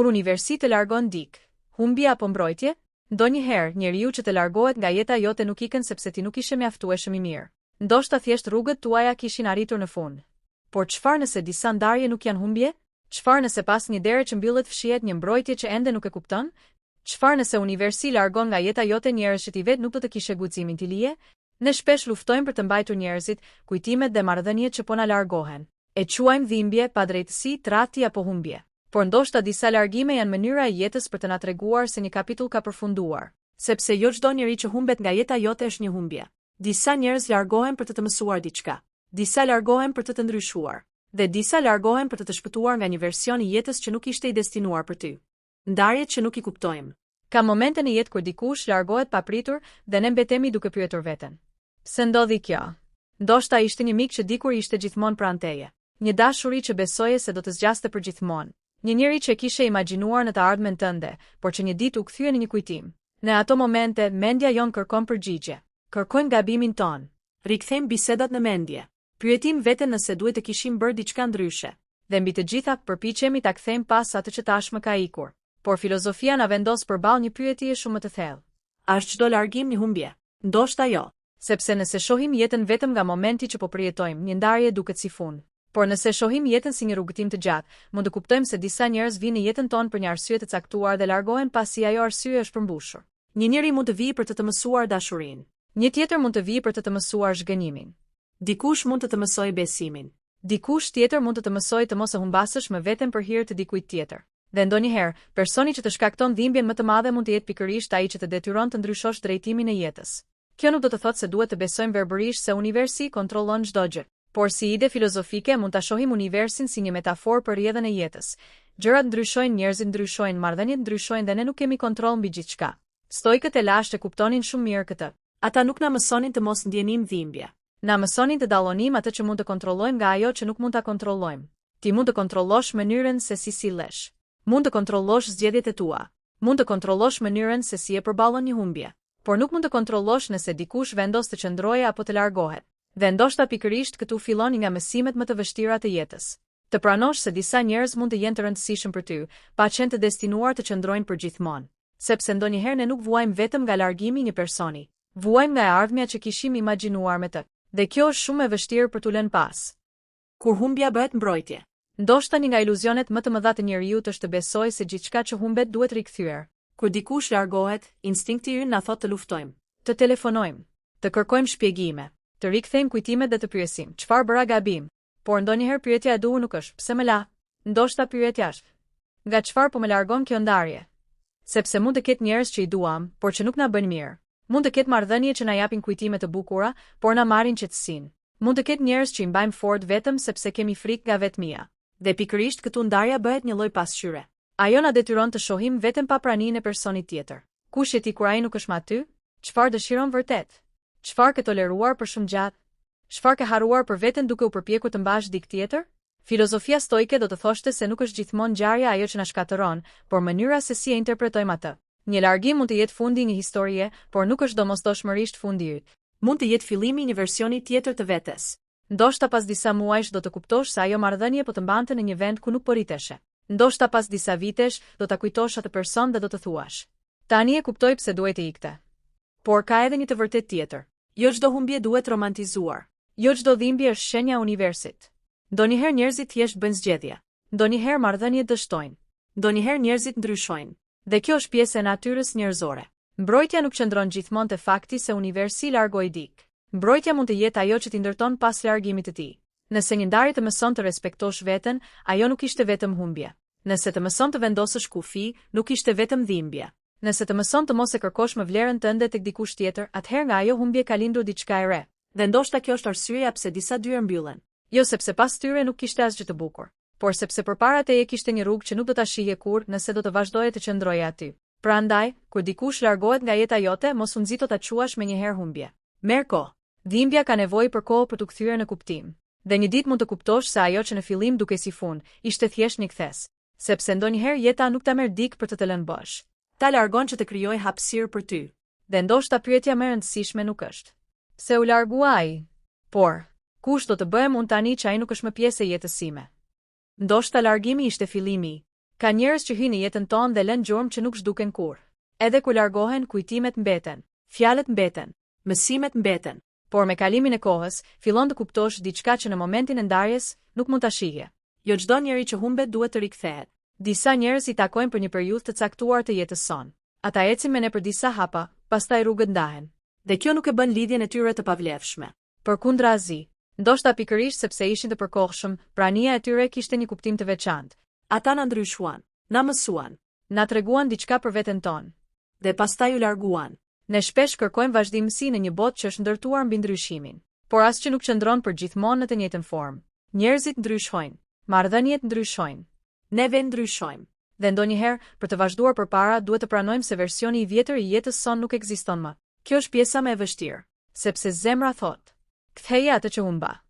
Kur universi të largon dik, humbje apo mbrojtje? Ndonjëherë, njeriu që të largohet nga jeta jote nuk ikën sepse ti nuk ishe mjaftueshëm i mirë. Ndoshta thjesht rrugët tuaja kishin arritur në fund. Por çfarë nëse disa ndarje nuk janë humbje? Çfarë nëse pas një dere që mbyllet fshihet një mbrojtje që ende nuk e kupton? Çfarë nëse universi largon nga jeta jote njerëz që ti vet nuk do të kishe guximin t'i lije? Ne shpesh luftojmë për të mbajtur njerëzit, kujtimet dhe marrëdhëniet që po na largohen. E quajmë dhimbje, padrejtësi, tradhti apo humbje. Por ndoshta disa largime janë mënyra e jetës për të na treguar se një kapitull ka përfunduar, sepse jo çdo njeri që humbet nga jeta jote është një humbje. Disa njerëz largohen për të të mësuar diçka, disa largohen për të të ndryshuar, dhe disa largohen për të të shpëtuar nga një version i jetës që nuk ishte i destinuar për ty. Ndarjet që nuk i kuptojmë. Ka momente në jetë kur dikush largohet papritur dhe ne mbetemi duke pyetur veten. Pse ndodhi kjo? Ndoshta ishte një mik që dikur ishte gjithmonë pranë teje, një dashuri që besoje se do të zgjaste për gjithmonë. Një njeri që kishe imagjinuar në të ardhmen tënde, por që një ditë u kthye në një kujtim. Në ato momente, mendja jon kërkon përgjigje. Kërkojmë gabimin ton. Rikthejmë bisedat në mendje. Pyetim veten nëse duhet të kishim bërë diçka ndryshe. Dhe mbi të gjitha, përpiqemi ta kthejmë pas atë që tashmë ka ikur. Por filozofia na vendos përballë një pyetje shumë më të thellë. A është çdo largim një humbje? Ndoshta jo. Sepse nëse shohim jetën vetëm nga momenti që po përjetojmë, një ndarje duket si fund. Por nëse shohim jetën si një rrugëtim të gjatë, mund të kuptojmë se disa njerëz vinë në jetën tonë për një arsye të caktuar dhe largohen pasi ajo arsye është përmbushur. Një njeri mund të vijë për të mësuar dashurinë. Një tjetër mund të vijë për të mësuar zhgënjimin. Dikush mund të mësojë besimin. Dikush tjetër mund të mësojë të mos e humbasësh më veten për hir të dikujt tjetër. Dhe ndonjëherë, personi që të shkakton dhimbjen më të madhe mund të jetë pikërisht ai që të detyron të ndryshosh drejtimin e jetës. Kjo nuk do të thotë se duhet të besojmë verbërisht se universi kontrollon çdo gjë. Por si ide filozofike mund ta shohim universin si një metaforë për rrjedhën e jetës. Gjërat ndryshojnë, njerëzit ndryshojnë, marrëdhëniet ndryshojnë dhe ne nuk kemi kontroll mbi gjithçka. Stoikët e lashtë e kuptonin shumë mirë këtë. Ata nuk na mësonin të mos ndjenim dhimbje. Na mësonin të dallonim atë që mund të kontrollojmë nga ajo që nuk mund ta kontrollojmë. Ti mund të kontrollosh mënyrën se si sillesh. Mund të kontrollosh zgjedhjet e tua. Mund të kontrollosh mënyrën se si e përballon një humbje. Por nuk mund të kontrollosh nëse dikush vendos të qëndrojë apo të largohet. Dhe ndoshta pikërisht këtu fillon nga mësimet më të vështira të jetës. Të pranosh se disa njerëz mund të jenë të rëndësishëm për ty, pa qenë të destinuar të qëndrojnë për gjithmonë. Sepse ndonjëherë ne nuk vuajmë vetëm nga largimi një personi, vuajmë nga ardhmja që kishim imagjinuar me të. Dhe kjo është shumë e vështirë për t'u lënë pas. Kur humbja bëhet mbrojtje. Ndoshta një nga iluzionet më të mëdha të njeriut është të besojë se gjithçka që humbet duhet rikthyer. Kur dikush largohet, instinkti ynë na thotë të luftojmë, të telefonojmë, të kërkojmë shpjegime, të rikthejmë kujtimet dhe të pyesim, çfarë bëra gabim? Por ndonjëherë pyetja e duhur nuk është, pse më la? Ndoshta pyetja është, nga çfarë po më largon kjo ndarje? Sepse mund të ketë njerëz që i duam, por që nuk na bëjnë mirë. Mund të ketë marrëdhënie që na japin kujtime të bukura, por na marrin qetësinë. Mund të ketë njerëz që i mbajmë fort vetëm sepse kemi frikë nga vetmia. Dhe pikërisht këtu ndarja bëhet një lloj pasqyre. Ajo na detyron të shohim vetëm papraninë e personit tjetër. Kush je ti kur ai nuk është më aty? Çfarë dëshiron vërtet? Çfarë ke toleruar për shumë gjatë? Çfarë ke harruar për veten duke u përpjekur të mbash dik tjetër? Filozofia stoike do të thoshte se nuk është gjithmonë ngjarja ajo që na shkatëron, por mënyra se si e interpretojmë atë. Një largim mund të jetë fundi një historie, por nuk është domosdoshmërisht fundi i yt. Mund të jetë fillimi i një versioni tjetër të vetes. Ndoshta pas disa muajsh do të kuptosh se ajo marrëdhënie po të mbante në një vend ku nuk po riteshe. Ndoshta pas disa vitesh do ta kujtosh atë person dhe do të thuash: tani e kuptoj pse duhet të ikte. Por ka edhe një të vërtet tjetër. Jo çdo humbje duhet romantizuar. Jo çdo dhimbje është shenja e universit. Ndonjëherë njerëzit thjesht bëjnë zgjedhje. Ndonjëherë marrëdhëniet dështojnë. Ndonjëherë njerëzit ndryshojnë. Dhe kjo është pjesë e natyrës njerëzore. Mbrojtja nuk qëndron gjithmonë te fakti se universi largoi dik. Mbrojtja mund të jetë ajo që t'i ndërton pas largimit të tij. Nëse një ndarje të mëson të respektosh veten, ajo nuk ishte vetëm humbje. Nëse të mëson të vendosësh kufi, nuk ishte vetëm dhimbje. Nëse të mëson të mos e kërkosh më vlerën tënde tek dikush tjetër, atëherë nga ajo humbje ka lindur diçka e re. Dhe ndoshta kjo është arsyeja pse disa dyert mbyllen. Jo sepse pas tyre nuk kishte asgjë të bukur, por sepse përpara teje kishte një rrugë që nuk do ta shihje kurrë nëse do të vazhdoje të qëndroje aty. Prandaj, kur dikush largohet nga jeta jote, mos u nxito ta quash menjëherë humbje. Merr kohë. Dhimbja ka nevojë për kohë për të kthyer në kuptim. Dhe një ditë mund të kuptosh se ajo që në fillim dukej si fund, ishte thjesht një kthes, sepse ndonjëherë jeta nuk ta merr dik për të të lënë bosh. Ta largon që të krijojë hapësirë për ty. Dhe ndoshta pyetja më e rëndësishme nuk është: pse u largua ai? Por, kush do të bëhem unë tani që ai nuk është më pjesë e jetës sime? Ndoshta largimi ishte fillimi Ka njerëz që hyjnë në jetën tonë dhe lënë gjurmë që nuk zhduken kurrë. Edhe kur largohen, kujtimet mbeten, fjalët mbeten, mësimet mbeten. Por me kalimin e kohës, fillon të kuptosh diçka që në momentin e ndarjes nuk mund ta shihje. Jo çdo njeri që humbet duhet të rikthehet. Disa njerëz I takojnë për një periudhë të caktuar të jetës sonë. Ata ecin me ne për disa hapa, pastaj rrugët ndahen. Dhe kjo nuk e bën lidhjen e tyre të pavlefshme. Përkundrazi, ndoshta pikërisht sepse ishin të përkohshëm, prania e tyre kishte një kuptim të veçantë. Ata na ndryshuan, na mësuan, na treguan diçka për veten tonë. Dhe pastaj u larguan. Ne shpesh kërkojmë vazhdimsi në një botë që është ndërtuar mbi ndryshimin, por asgjë nuk qëndron për gjithmonë në të njëjtën formë. Njerëzit ndryshojnë, marrëdhëniet ndryshojnë, neve ndryshojmë. Dhe ndonjëherë, për të vazhduar përpara, duhet të pranojmë se versioni I vjetër I jetës sonë nuk ekziston më. Kjo është pjesa më e vështirë, sepse zemra thotë: ktheje atë që humba.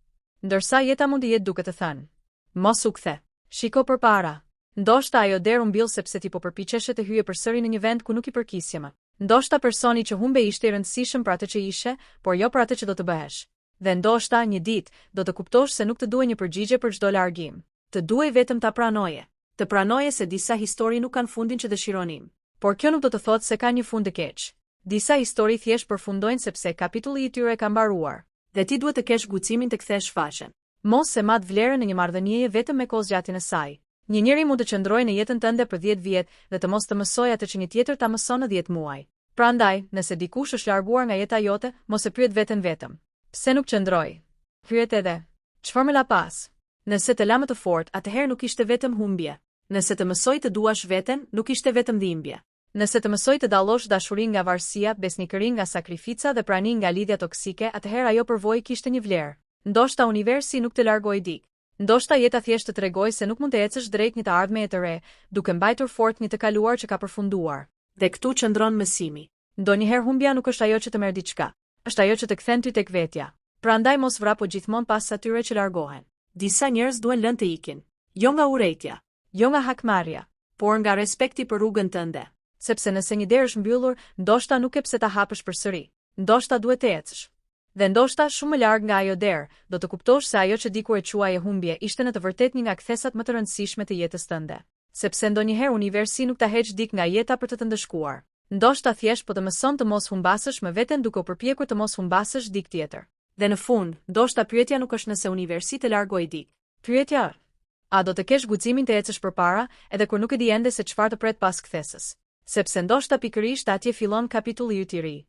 Ndërsa jeta mund të jetë duke të thënë: mos u kthe. Shiko përpara. Ndoshta ajo derë u mbill sepse ti po përpiqeshe të hyje përsëri në një vend ku nuk I përkisje më. Ndoshta personi që humbe ishte I rëndësishëm për atë që ishe, por jo për atë që do të bëhesh. Dhe ndoshta një ditë do të kuptosh se nuk të duhet një përgjigje për çdo largim. Të duhet vetëm ta pranoje. Të pranoje se disa histori nuk kanë fundin që dëshironim. Por kjo nuk do të thotë se ka një fund të keq. Disa histori thjesht përfundojnë sepse kapitulli I tyre ka mbaruar, dhe ti duhet të kesh guximin të kthesh faqen. Mos e mat vlerën në një marrëdhënie vetëm me kozgjatin e saj. Një njeri mund të qëndrojë në jetën tënde për 10 vjet dhe të mos të mësojë atë që një tjetër ta mëson në 10 muaj. Prandaj, nëse dikush është larguar nga jeta jote, mos e pyet veten vetëm: pse nuk qëndroi? Pyet edhe: çfarë më la pas? Nëse të la më të fortë, atëherë nuk ishte vetëm humbje. Nëse të mësoj të duash veten, nuk ishte vetëm dhimbje. Nëse të mësoj të dallosh dashurinë nga varësia, besnikërinë nga sakrifica dhe praninë nga lidhja toksike, atëherë ajo përvojë kishte një vlerë. Ndoshta universi nuk të largoi dik. Ndoshta jeta thjesht të tregoj se nuk mund të ecësh drejt një të ardhmeje të re, duke mbajtur fort një të kaluar që ka përfunduar. Dhe këtu qëndron mësimi. Ndonjëherë humbja nuk është ajo që të merr diçka, është ajo që të kthen ty tek vetja. Prandaj mos vrapo gjithmonë pas atyre që largohen. Disa njerëz duhen lënë të ikin, jo nga urrejtja, jo nga hakmarrja, por nga respekti për rrugën tënde. Sepse nëse një derë është mbyllur, ndoshta nuk e pse ta hapësh përsëri. Ndoshta duhet të ecësh. Dhe ndoshta shumë më larg nga ajo derë, do të kuptosh se ajo që dikur e quaje humbje ishte në të vërtetë një nga kthesat më të rëndësishme të jetës tënde. Sepse ndonjëherë universi nuk ta heq dik nga jeta për të të ndëshkuar. Ndoshta thjesht po të mëson të mos humbasësh me veten duke u përpjekur të mos humbasësh dik tjetër. Dhe në fund, ndoshta pyetja nuk është nëse universi të largoj dik. Pyetja është: a do të kesh guximin të ecësh përpara, edhe kur nuk e di ende se çfarë të pret pas kthesës? Sepse ndoshta pikërisht atje fillon kapitulli I ri.